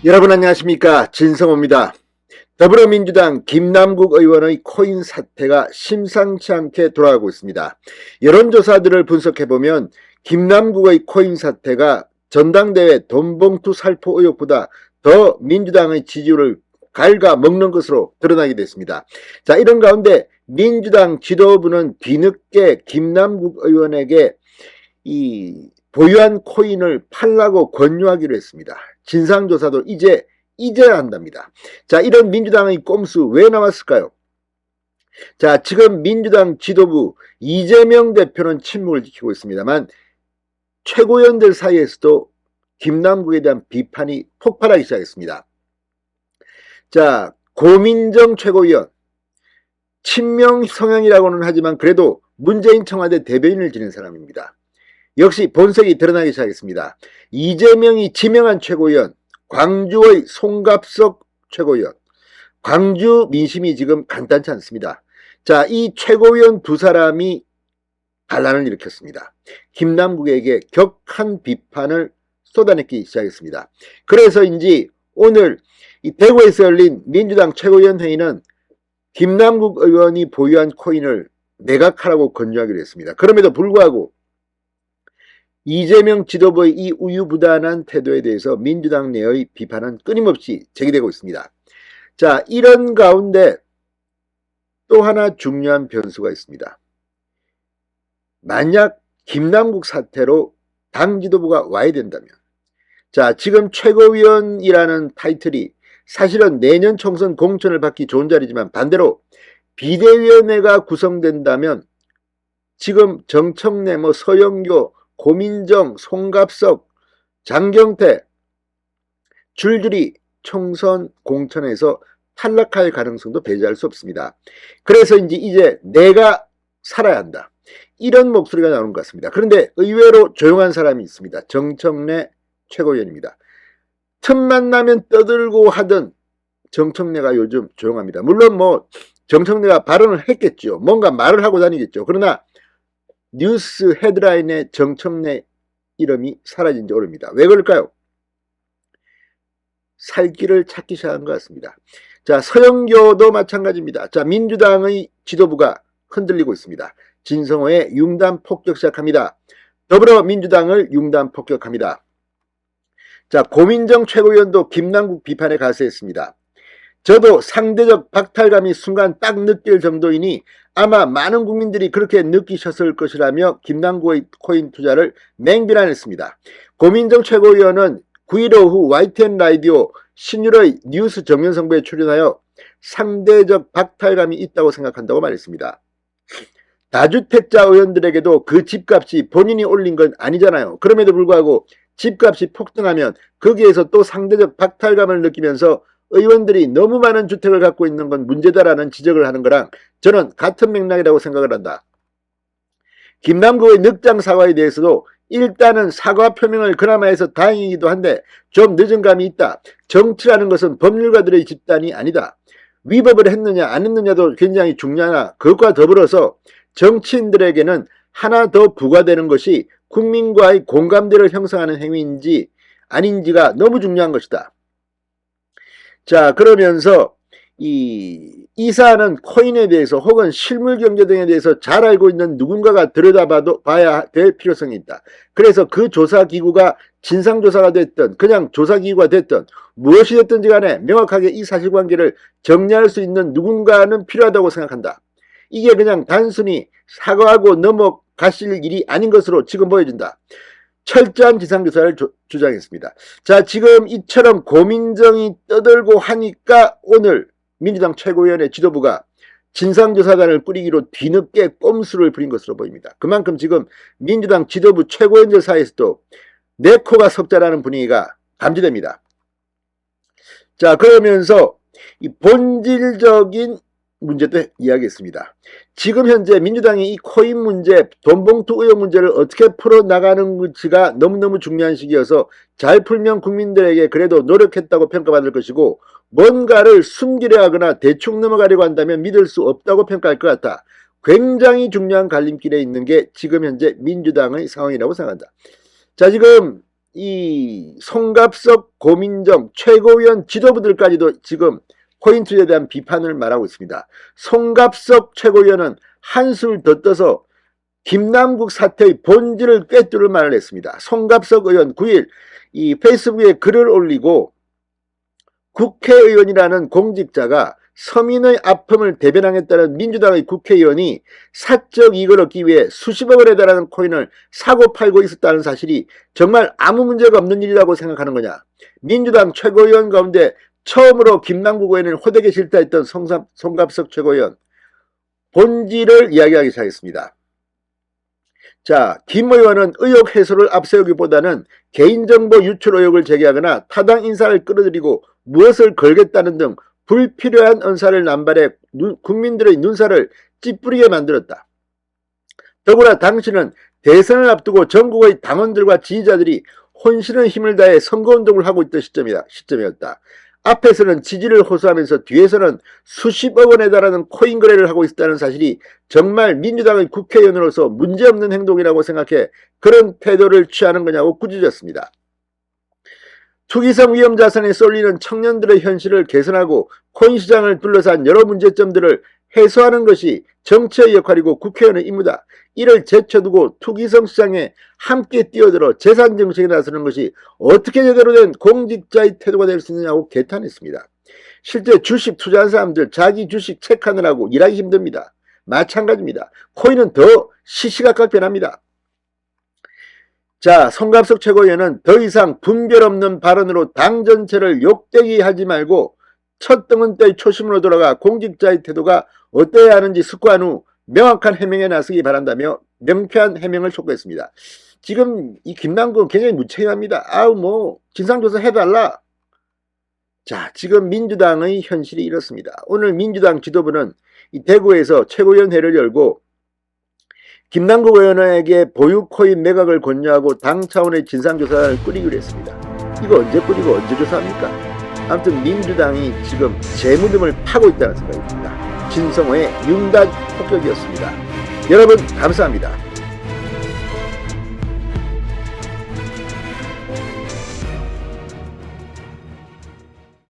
여러분 안녕하십니까, 진성호입니다. 더불어민주당 김남국 의원의 코인 사태가 심상치 않게 돌아가고 있습니다. 여론조사들을 분석해보면 김남국의 코인 사태가 전당대회 돈봉투 살포 의혹보다 더 민주당의 지지율을 갉아먹는 것으로 드러나게 됐습니다. 자, 이런 가운데 민주당 지도부는 뒤늦게 김남국 의원에게 이 보유한 코인을 팔라고 권유하기로 했습니다. 진상조사도 이제야 한답니다. 자, 이런 민주당의 꼼수 왜 나왔을까요? 자, 지금 민주당 지도부 이재명 대표는 침묵을 지키고 있습니다만 최고위원들 사이에서도 김남국에 대한 비판이 폭발하기 시작했습니다. 자, 고민정 최고위원, 친명 성향이라고는 하지만 그래도 문재인 청와대 대변인을 지낸 사람입니다. 역시 본색이 드러나기 시작했습니다. 이재명이 지명한 최고위원, 광주의 송갑석 최고위원, 광주 민심이 지금 간단치 않습니다. 자, 이 최고위원 두 사람이 반란을 일으켰습니다. 김남국에게 격한 비판을 쏟아내기 시작했습니다. 그래서인지 오늘 이 대구에서 열린 민주당 최고위원 회의는 김남국 의원이 보유한 코인을 매각하라고 권유하기로 했습니다. 그럼에도 불구하고 이재명 지도부의 이 우유부단한 태도에 대해서 민주당 내의 비판은 끊임없이 제기되고 있습니다. 자, 이런 가운데 또 하나 중요한 변수가 있습니다. 만약 김남국 사태로 당 지도부가 와야 된다면, 자, 지금 최고위원이라는 타이틀이 사실은 내년 총선 공천을 받기 좋은 자리지만 반대로 비대위원회가 구성된다면 지금 정청래, 서영교, 고민정, 송갑석, 장경태 줄줄이 총선 공천에서 탈락할 가능성도 배제할 수 없습니다. 그래서인지 이제 내가 살아야 한다, 이런 목소리가 나오는 것 같습니다. 그런데 의외로 조용한 사람이 있습니다. 정청래 최고위원입니다. 틈만 나면 떠들고 하던 정청래가 요즘 조용합니다. 물론 정청래가 발언을 했겠죠. 뭔가 말을 하고 다니겠죠. 그러나 뉴스 헤드라인에 정청래 이름이 사라진 지 오래입니다. 왜 그럴까요? 살 길을 찾기 시작한 것 같습니다. 자, 서영교도 마찬가지입니다. 자, 민주당의 지도부가 흔들리고 있습니다. 진성호의 융단 폭격 시작합니다. 더불어민주당을 융단 폭격합니다. 자, 고민정 최고위원도 김남국 비판에 가세했습니다. 저도 상대적 박탈감이 순간 딱 느낄 정도이니 아마 많은 국민들이 그렇게 느끼셨을 것이라며 김남국의 코인 투자를 맹비난했습니다. 고민정 최고위원은 9일 오후 YTN 라디오 신율의 뉴스 정면성부에 출연하여 상대적 박탈감이 있다고 생각한다고 말했습니다. 다주택자 의원들에게도 그 집값이 본인이 올린 건 아니잖아요. 그럼에도 불구하고 집값이 폭등하면 거기에서 또 상대적 박탈감을 느끼면서 의원들이 너무 많은 주택을 갖고 있는 건 문제다라는 지적을 하는 거랑 저는 같은 맥락이라고 생각을 한다. 김남국의 늑장 사과에 대해서도 일단은 사과 표명을 그나마 해서 다행이기도 한데 좀 늦은 감이 있다. 정치라는 것은 법률가들의 집단이 아니다. 위법을 했느냐 안 했느냐도 굉장히 중요하나 그것과 더불어서 정치인들에게는 하나 더 부과되는 것이 국민과의 공감대를 형성하는 행위인지 아닌지가 너무 중요한 것이다. 자, 그러면서 이 사안은 코인에 대해서 혹은 실물 경제 등에 대해서 잘 알고 있는 누군가가 들여다봐야 될 필요성이 있다. 그래서 그 조사기구가 진상조사가 됐든 그냥 조사기구가 됐든 무엇이 됐든지 간에 명확하게 이 사실관계를 정리할 수 있는 누군가는 필요하다고 생각한다. 이게 그냥 단순히 사과하고 넘어가실 일이 아닌 것으로 지금 보여진다. 철저한 진상조사를 주장했습니다. 자, 지금 이처럼 고민정이 떠들고 하니까 오늘 민주당 최고위원회 지도부가 진상조사단을 꾸리기로 뒤늦게 꼼수를 부린 것으로 보입니다. 그만큼 지금 민주당 지도부 최고위원들 사이에서도 내 코가 석자라는 분위기가 감지됩니다. 자, 그러면서 이 본질적인 문제도 이야기했습니다. 지금 현재 민주당이 이 코인 문제, 돈봉투 의혹 문제를 어떻게 풀어나가는지가 너무너무 중요한 시기여서 잘 풀면 국민들에게 그래도 노력했다고 평가받을 것이고 뭔가를 숨기려 하거나 대충 넘어가려고 한다면 믿을 수 없다고 평가할 것 같아. 굉장히 중요한 갈림길에 있는 게 지금 현재 민주당의 상황이라고 생각한다. 자, 지금 이 송갑석, 고민정, 최고위원 지도부들까지도 지금 코인 투자에 대한 비판을 말하고 있습니다. 송갑석 최고위원은 한술 더 떠서 김남국 사태의 본질을 꿰뚫을 말을 했습니다. 송갑석 의원 9일 이 페이스북에 글을 올리고 국회의원이라는 공직자가 서민의 아픔을 대변하겠다는 민주당의 국회의원이 사적 이익을 얻기 위해 수십억에 달하는 코인을 사고 팔고 있었다는 사실이 정말 아무 문제가 없는 일이라고 생각하는 거냐. 민주당 최고위원 가운데 처음으로 김남국 의원을 호되게 싫다했던 송갑석 최고위원 본질을 이야기하기 시작했습니다. 자, 김 의원은 의혹 해소를 앞세우기보다는 개인정보 유출 의혹을 제기하거나 타당 인사를 끌어들이고 무엇을 걸겠다는 등 불필요한 언사를 남발해 국민들의 눈살을 찌푸리게 만들었다. 더구나 당신은 대선을 앞두고 전국의 당원들과 지지자들이 혼신의 힘을 다해 선거운동을 하고 있던 시점이었다. 앞에서는 지지를 호소하면서 뒤에서는 수십억 원에 달하는 코인 거래를 하고 있었다는 사실이 정말 민주당의 국회의원으로서 문제없는 행동이라고 생각해 그런 태도를 취하는 거냐고 꾸짖었습니다. 투기성 위험 자산에 쏠리는 청년들의 현실을 개선하고 코인 시장을 둘러싼 여러 문제점들을 해소하는 것이 정치의 역할이고 국회의원의 임무다. 이를 제쳐두고 투기성 시장에 함께 뛰어들어 재산 정책에 나서는 것이 어떻게 제대로 된 공직자의 태도가 될 수 있느냐고 개탄했습니다. 실제 주식 투자한 사람들 자기 주식 체크하느라고 일하기 힘듭니다. 마찬가지입니다. 코인은 더 시시각각 변합니다. 자, 송갑석 최고위원은 더 이상 분별 없는 발언으로 당 전체를 욕되게 하지 말고 첫 등은 때의 초심으로 돌아가 공직자의 태도가 어때야 하는지 숙고한 후 명확한 해명에 나서기 바란다며 명쾌한 해명을 촉구했습니다. 지금 이 김남국은 굉장히 무책임합니다. 진상조사 해달라. 자, 지금 민주당의 현실이 이렇습니다. 오늘 민주당 지도부는 이 대구에서 최고위원회를 열고 김남국 의원에게 보유 코인 매각을 권유하고 당 차원의 진상조사를 꾸리기로 했습니다. 이거 언제 꾸리고 언제 조사합니까? 아무튼 민주당이 지금 제 무덤을 파고 있다는 생각이 듭니다. 진성호의 융단 폭격이었습니다. 여러분 감사합니다.